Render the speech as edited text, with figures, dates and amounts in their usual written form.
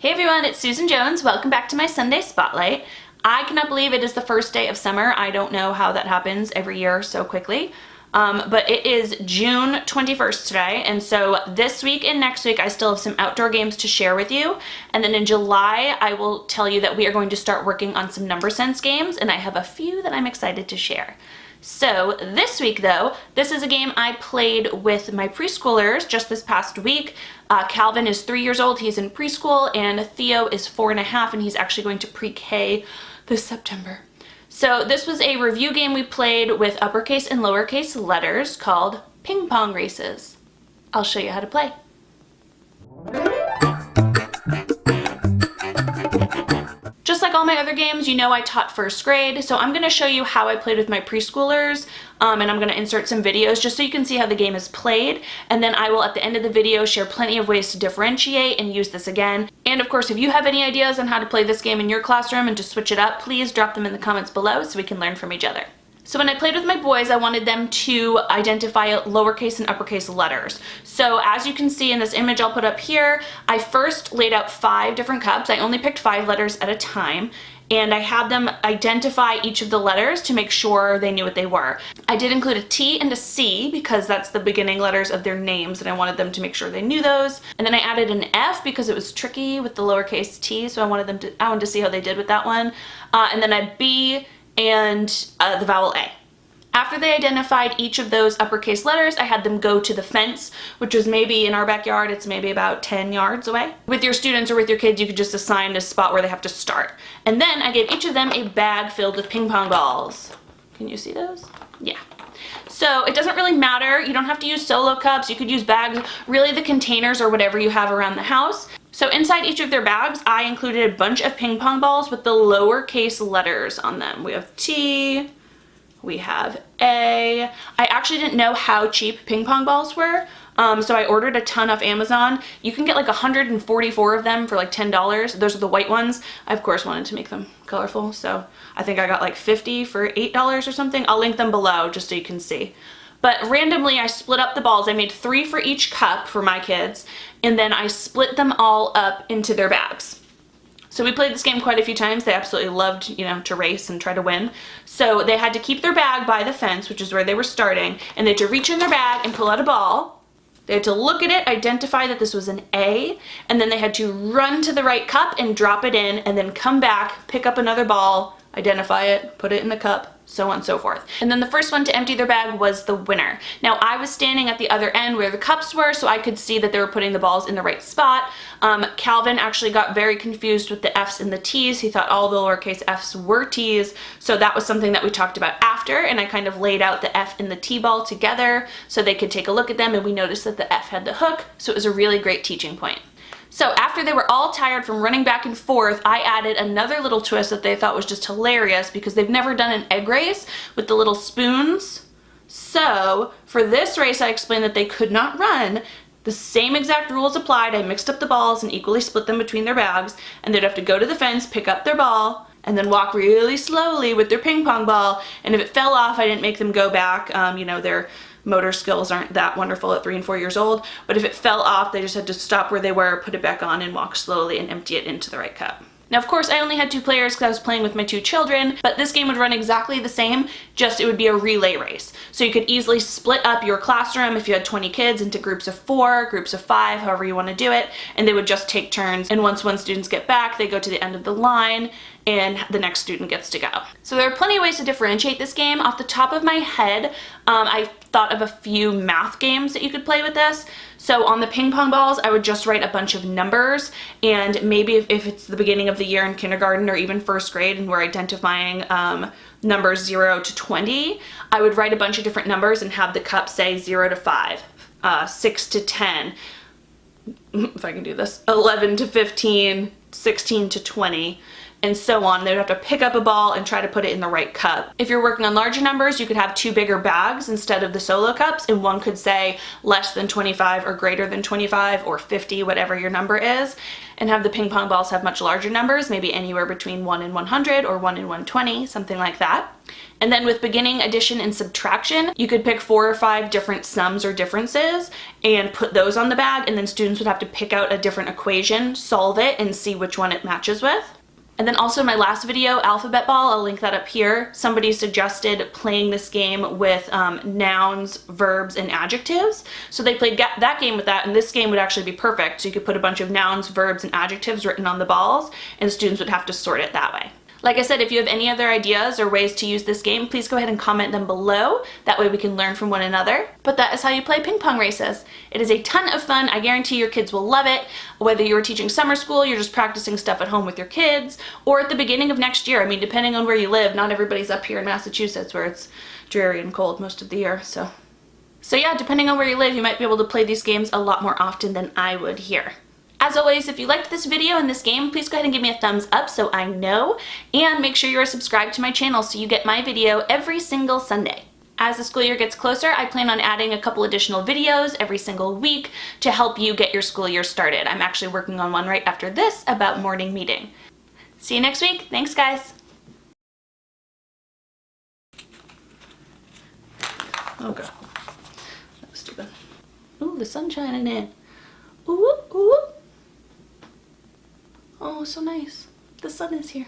Hey everyone, it's Susan Jones. Welcome back to my Sunday Spotlight. I cannot believe it is the first day of summer. I don't know how that happens every year so quickly. But it is June 21st today, and so this week and next week I still have some outdoor games to share with you, and then in July I will tell you that we are going to start working on some number sense games, and I have a few that I'm excited to share. So this week though, this is a game I played with my preschoolers just this past week. Calvin is 3 years old, he's in preschool, and Theo is 4.5, and he's actually going to pre-K this September. So this was a review game we played with uppercase and lowercase letters called Ping Pong Races. I'll show you how to play. Just like all my other games, you know I taught first grade, so I'm going to show you how I played with my preschoolers, and I'm going to insert some videos just so you can see how the game is played, and then I will at the end of the video share plenty of ways to differentiate and use this again. And of course, if you have any ideas on how to play this game in your classroom and to switch it up, please drop them in the comments below so we can learn from each other. So when I played with my boys, I wanted them to identify lowercase and uppercase letters. So as you can see in this image I'll put up here, I first laid out 5 different cups. I only picked 5 letters at a time, and I had them identify each of the letters to make sure they knew what they were. I did include a T and a C because that's the beginning letters of their names, and I wanted them to make sure they knew those. And then I added an F because it was tricky with the lowercase t, so I wanted to see how they did with that one. And then a B and the vowel A. After they identified each of those uppercase letters, I had them go to the fence, which was maybe in our backyard, it's maybe about 10 yards away. With your students or with your kids, you could just assign a spot where they have to start. And then I gave each of them a bag filled with ping pong balls. Can you see those? Yeah. So it doesn't really matter. You don't have to use solo cups. You could use bags, really the containers or whatever you have around the house. So inside each of their bags, I included a bunch of ping pong balls with the lowercase letters on them. We have T, we have A. I actually didn't know how cheap ping pong balls were, so I ordered a ton off Amazon. You can get like 144 of them for like $10. Those are the white ones. I of course wanted to make them colorful, so I think I got like 50 for $8 or something. I'll link them below just so you can see. But randomly I split up the balls. I made 3 for each cup for my kids, and then I split them all up into their bags. So we played this game quite a few times. They absolutely loved, you know, to race and try to win. So they had to keep their bag by the fence, which is where they were starting, and they had to reach in their bag and pull out a ball. They had to look at it, identify that this was an A, and then they had to run to the right cup and drop it in, and then come back, pick up another ball, identify it, put it in the cup, so on and so forth. And then the first one to empty their bag was the winner. Now I was standing at the other end where the cups were, so I could see that they were putting the balls in the right spot. Calvin actually got very confused with the F's and the T's. He thought all the lowercase F's were T's, so that was something that we talked about after, and I kind of laid out the F and the T ball together so they could take a look at them, and we noticed that the F had the hook, so it was a really great teaching point. So after they were all tired from running back and forth, I added another little twist that they thought was just hilarious because they've never done an egg race with the little spoons. So for this race, I explained that they could not run. The same exact rules applied. I mixed up the balls and equally split them between their bags, and they'd have to go to the fence, pick up their ball, and then walk really slowly with their ping pong ball. And if it fell off, I didn't make them go back. You know, their motor skills aren't that wonderful at 3 and 4 years old, but if it fell off, they just had to stop where they were, put it back on, and walk slowly and empty it into the right cup. Now, of course, I only had 2 players because I was playing with my 2 children, but this game would run exactly the same, just it would be a relay race. So you could easily split up your classroom if you had 20 kids into groups of 4, groups of 5, however you want to do it, and they would just take turns, and once one students get back, they go to the end of the line, and the next student gets to go. So there are plenty of ways to differentiate this game. Off the top of my head, I thought of a few math games that you could play with this. So on the ping pong balls, I would just write a bunch of numbers, and maybe if it's the beginning of the year in kindergarten or even first grade and we're identifying numbers 0 to 20, I would write a bunch of different numbers and have the cup say 0 to 5, 6 to 10, if I can do this, 11 to 15, 16 to 20, and so on. They would have to pick up a ball and try to put it in the right cup. If you're working on larger numbers, you could have 2 bigger bags instead of the solo cups, and one could say less than 25 or greater than 25 or 50, whatever your number is. and have the ping pong balls have much larger numbers, maybe anywhere between 1 and 100 or 1 and 120, something like that. And then with beginning, addition, and subtraction, you could pick 4 or 5 different sums or differences and put those on the bag, and then students would have to pick out a different equation, solve it, and see which one it matches with. And then also my last video, Alphabet Ball, I'll link that up here. Somebody suggested playing this game with nouns, verbs, and adjectives. So they played that game with that, and this game would actually be perfect. So you could put a bunch of nouns, verbs, and adjectives written on the balls, and students would have to sort it that way. Like I said, if you have any other ideas or ways to use this game, please go ahead and comment them below. That way we can learn from one another. But that is how you play ping pong races. It is a ton of fun. I guarantee your kids will love it. Whether you're teaching summer school, you're just practicing stuff at home with your kids, or at the beginning of next year. I mean, depending on where you live, not everybody's up here in Massachusetts where it's dreary and cold most of the year. So yeah, depending on where you live, you might be able to play these games a lot more often than I would here. As always, if you liked this video and this game, please go ahead and give me a thumbs up so I know, and make sure you are subscribed to my channel so you get my video every single Sunday. As the school year gets closer, I plan on adding a couple additional videos every single week to help you get your school year started. I'm actually working on one right after this about morning meeting. See you next week. Thanks, guys. Oh god, that was stupid. Ooh, the sun's shining in. Ooh, ooh. Oh, so nice. The sun is here.